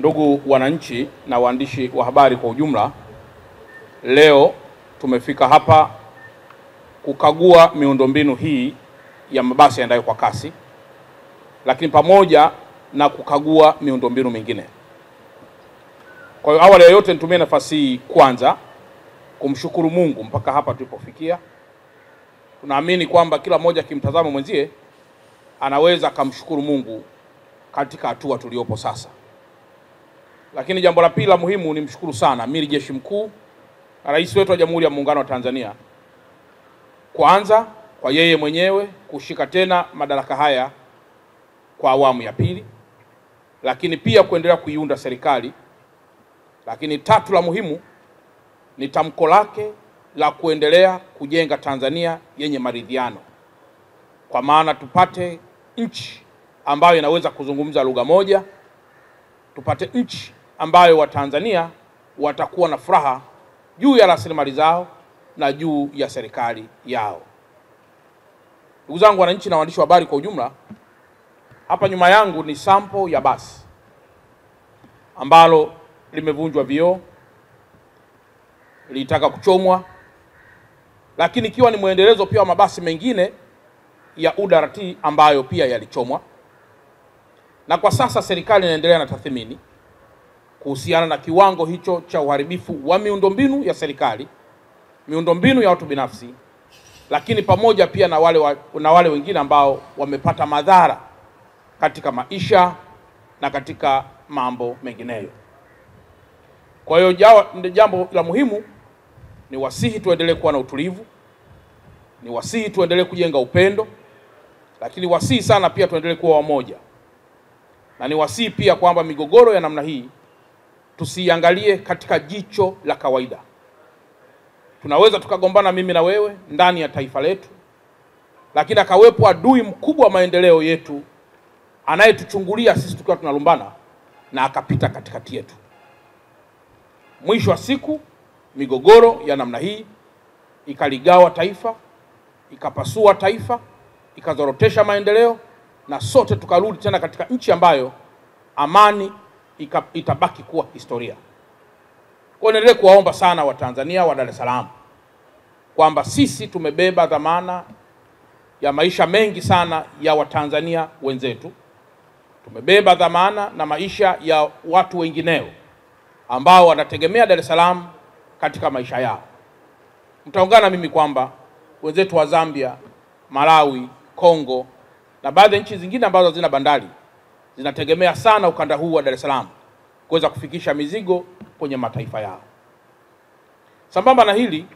Ndugu wananchi na waandishi wa habari kwa ujumla, leo tumefika hapa kukagua miundombinu hii ya mabasi yaendayo kwa kasi, lakini pamoja na kukagua miundombinu mingine. Kwa hiyo awali ya yote nitumie nafasi hii kwanza kumshukuru Mungu mpaka hapa tulipofikia. Tunaamini kwamba kila mmoja akimtazama mwenzie anaweza kumshukuru Mungu katika hatua tuliopo sasa. Lakini jambo la pili la muhimu ni mshukuru sana Amiri Jeshi Mkuu na Rais wetu wa Jamhuri ya Muungano wa Tanzania, kwanza kwa yeye mwenyewe kushika tena madaraka haya kwa awamu ya pili, lakini pia kuendelea kuiunda serikali. Lakini tatu la muhimu ni tamko lake la kuendelea kujenga Tanzania yenye maridhiano, kwa maana tupate nchi ambayo inaweza kuzungumza lugha moja, tupate nchi ambayo Watanzania watakuwa na furaha juu ya rasilimali zao na juu ya serikali yao. Ndugu zangu wananchi na waandishi wa habari kwa ujumla, hapa nyuma yangu ni sample ya basi ambalo limevunjwa vioo, litaka kuchomwa, lakini ikiwa ni muendelezo pia wa mabasi mengine ya UDART ambayo pia yalichomwa. Na kwa sasa serikali inaendelea na tathmini kuhusiana na kiwango hicho cha uharibifu wa miundombinu ya serikali, miundombinu ya watu binafsi, lakini pamoja pia na wale wengine ambao wamepata madhara katika maisha na katika mambo mengineyo. Kwa hiyo jambo la muhimu ni wasihi tuendelee kuwa na utulivu, ni wasihi tuendelee kujenga upendo, lakini wasihi sana pia tuendelee kuwa wamoja. Na ni wasihi pia kwamba migogoro ya namna hii tusiangalie katika jicho la kawaida. Tunaweza tukagombana mimi na wewe ndani ya taifa letu, lakini akawepo adui mkubwa wa maendeleo yetu anayetuchungulia sisi tukiwa tunalumbana na akapita katikati yetu. Mwisho wa siku migogoro ya namna hii ikaligawa taifa, ikapasua taifa, ikazorotesha maendeleo, na sote tukarudi tena katika nchi ambayo amani itabaki kuwa historia. Kwa niendelee kuwaomba sana Watanzania wa Dar es Salaam kwamba sisi tumebeba dhamana ya maisha mengi sana ya Watanzania wenzetu. Tumebeba dhamana na maisha ya watu wengineo ambao wanategemea Dar es Salaam katika maisha yao. Mtaungana mimi kwamba wenzetu wa Zambia, Malawi, Kongo na baadhi ya nchi zingine ambazo zina bandari zinategemea sana ukanda huu wa Dar es Salaam kuweza kufikisha mizigo kwenye mataifa yao. Sambamba na hili,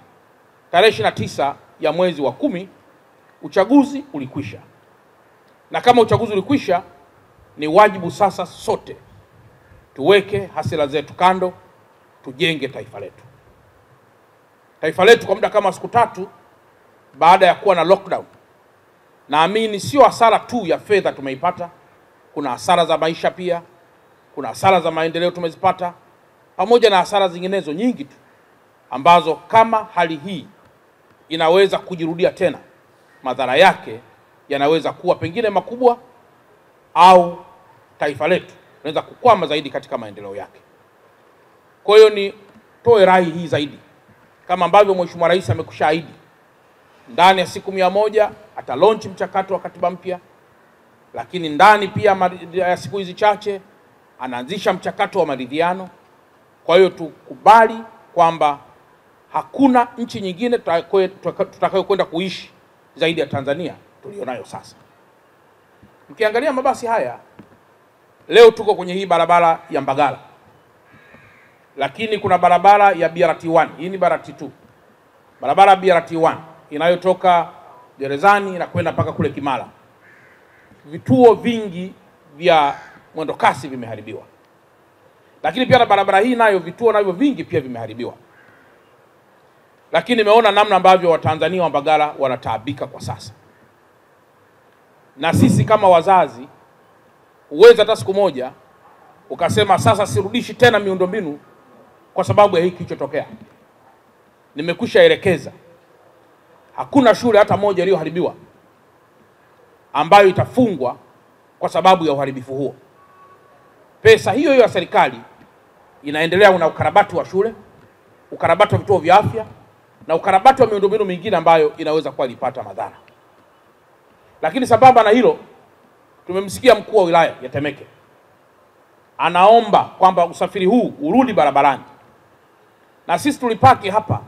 tarehe 29 ya mwezi wa 10 uchaguzi ulikwisha. Na kama uchaguzi ulikwisha, ni wajibu sasa sote tuweke hasira zetu kando, tujenge taifa letu. Taifa letu kwa muda kama siku 3 baada ya kuwa na lockdown, naamini sio hasara tu ya fedha tumeipata, kuna hasara za maisha pia, kuna hasara za maendeleo tumezipata, pamoja na hasara zinginezo nyingi tu ambazo kama hali hii inaweza kujirudia tena, madhara yake yanaweza kuwa pengine makubwa, au taifa letu linaweza kukwama zaidi katika maendeleo yake. Kwa hiyo ni toe rai hii zaidi, kama ambavyo Mheshimiwa Rais amekushaahidi ndani ya siku 100 ata launch mchakato wa katiba mpya, lakini ndani pia ya siku hizi chache anaanzisha mchakato wa maridhiano. Kwa hiyo tukubali kwamba hakuna nchi nyingine tutakayokwenda kuishi zaidi ya Tanzania tulionayo sasa. Mkiangalia mabasi haya leo, tuko kwenye hii barabara ya Mbagala, lakini kuna barabara ya BRT1, hii ni BRT2. Barabara ya BRT1 inayotoka Gerezani na kwenda mpaka kule Kimara, vituo vingi vya mwendo kasi vimeharibiwa. Lakini pia na barabara hii nayo vituo navyo vingi pia vimeharibiwa. Lakini nimeona namna ambavyo Watanzania wa Mbagala wanataabika kwa sasa. Na sisi kama wazazi, uweza hata siku moja ukasema sasa sirudishi tena miundombinu kwa sababu ya hiki kilichotokea. Nimekwisha elekeza hakuna shule hata moja iliyoharibiwa ambayo itafungwa kwa sababu ya uharibifu huo. Pesa hiyo hiyo ya serikali inaendelea na ukarabati wa shule, ukarabati wa vituo vya afya na ukarabati wa miundombinu mingine ambayo inaweza kuwa ilipata madhara. Lakini sambamba na hilo, tumemsikia mkuu wa wilaya ya Temeke anaomba kwamba usafiri huu urudi barabarani, na sisi tulipaki hapa,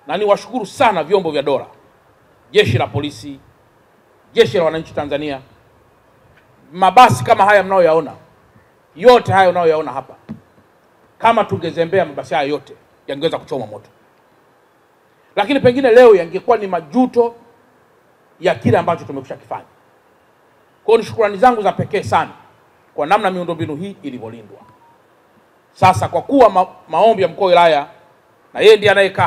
na niwashukuru sana vyombo vya dola, jeshi la polisi, jeshi la wananchi Tanzania. Mabasi kama haya mnayoyaona, yote haya unayoyaona hapa, kama tungezembea mabasi haya yote yangeweza kuchoma moto, lakini pengine leo yangekuwa ni majuto ya kile ambacho tumekwisha kifanya. Kwa hiyo ni shukrani zangu za pekee sana kwa namna miundombinu hii ilivyolindwa. Sasa kwa kuwa maombi ya mkuu wa wilaya, na yeye ndiye anayekaa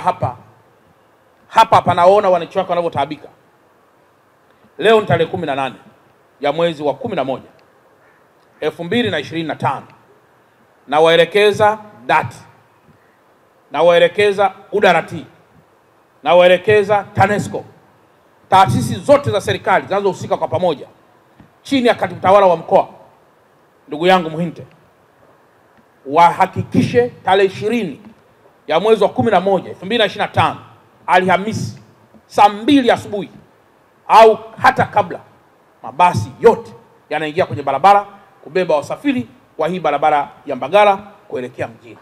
hapa panaona wananchi wake wanavyotaabika. Leo ni tarehe 18 ya mwezi wa 11 2025, na waelekeza DART, na waelekeza UDART, na waelekeza TANESCO, taasisi zote za serikali zinazohusika kwa pamoja chini ya katibu tawala wa mkoa ndugu yangu Muhinte, wahakikishe tarehe 20 ya mwezi wa 11 2025 Alhamisi saa 2 asubuhi au hata kabla, mabasi yote yanaingia kwenye barabara kubeba wasafiri kwa hii barabara ya Mbagala kuelekea mjini.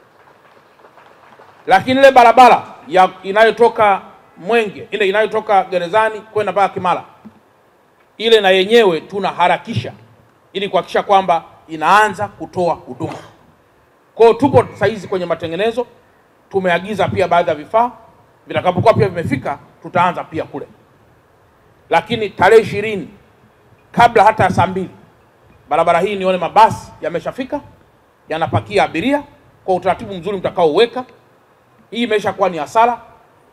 Lakini ile barabara inayotoka Mwenge, ile inayotoka gerezani kwenda mpaka Kimara, ile na yenyewe tunaharakisha ili kuhakikisha kwamba inaanza kutoa huduma. Kwa hiyo tupo saizi kwenye matengenezo, tumeagiza pia baadhi ya vifaa, vitakapokuwa pia vimefika tutaanza pia kule. Lakini tarehe 20 kabla hata ya saa 2 barabara hii nione mabasi yameshafika, yanapakia abiria kwa utaratibu mzuri mtakaouweka. Hii imeshakuwa ni hasara,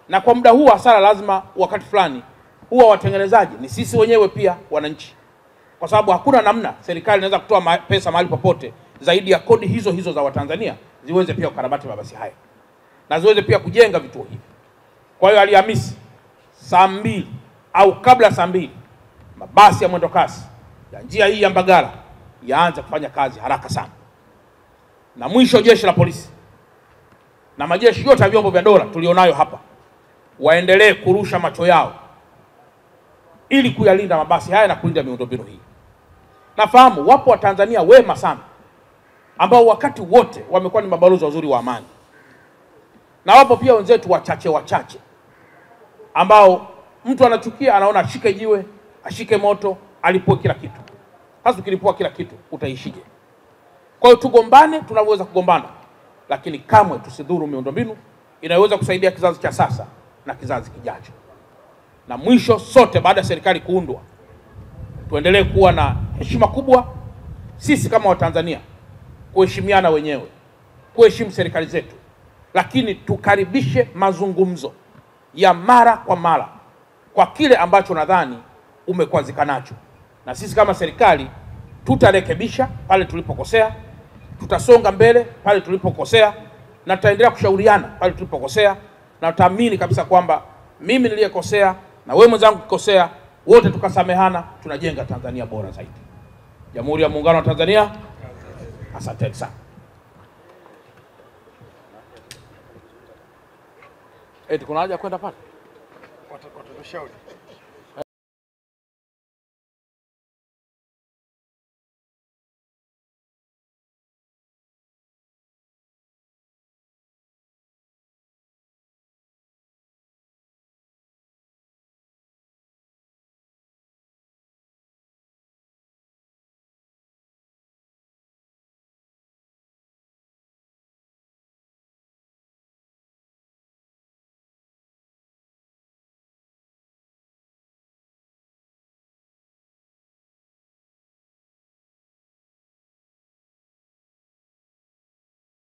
na kwa muda huu hasara lazima wakati fulani huwa watengenezaji ni sisi wenyewe pia wananchi, kwa sababu hakuna namna serikali inaweza kutoa pesa mahali popote zaidi ya kodi hizo hizo za Watanzania ziweze pia kukarabati mabasi haya na ziweze pia kujenga vituo hivi. Kwa hiyo Alhamisi saa 2 au kabla saa 2 mabasi ya mwendo kasi ya njia hii ya Mbagala yaanze kufanya kazi haraka sana. Na mwisho, jeshi la polisi na majeshi yote ya vyombo vya dola tulionayo hapa waendelee kurusha macho yao ili kuyalinda mabasi haya na kulinda miundombinu hii. Nafahamu wapo Watanzania wema sana ambao wakati wote wamekuwa ni mabalozi wazuri wa amani, na wapo pia wenzetu wachache ambao mtu anachukia, anaona ashike jiwe, ashike moto, alipue kila kitu. Hasa ukilipua kila kitu utaishije? Kwa hiyo tugombane tunavyoweza kugombana, lakini kamwe tusidhuru miundombinu inayoweza kusaidia kizazi cha sasa na kizazi kijacho. Na mwisho, sote baada ya serikali kuundwa tuendelee kuwa na heshima kubwa sisi kama Watanzania, kuheshimiana wenyewe, kuheshimu serikali zetu, lakini tukaribishe mazungumzo ya mara kwa mara kwa kile ambacho nadhani umekwazika nacho, na sisi kama serikali tutarekebisha pale tulipokosea, tutasonga mbele pale tulipokosea, na tutaendelea kushauriana pale tulipokosea, na tutaamini kabisa kwamba mimi niliyekosea na wewe mwenzangu kukosea, wote tukasamehana, tunajenga Tanzania bora zaidi. Jamhuri ya Muungano wa Tanzania. Asante sana. Kuna haja kwenda pale? Watatushauri.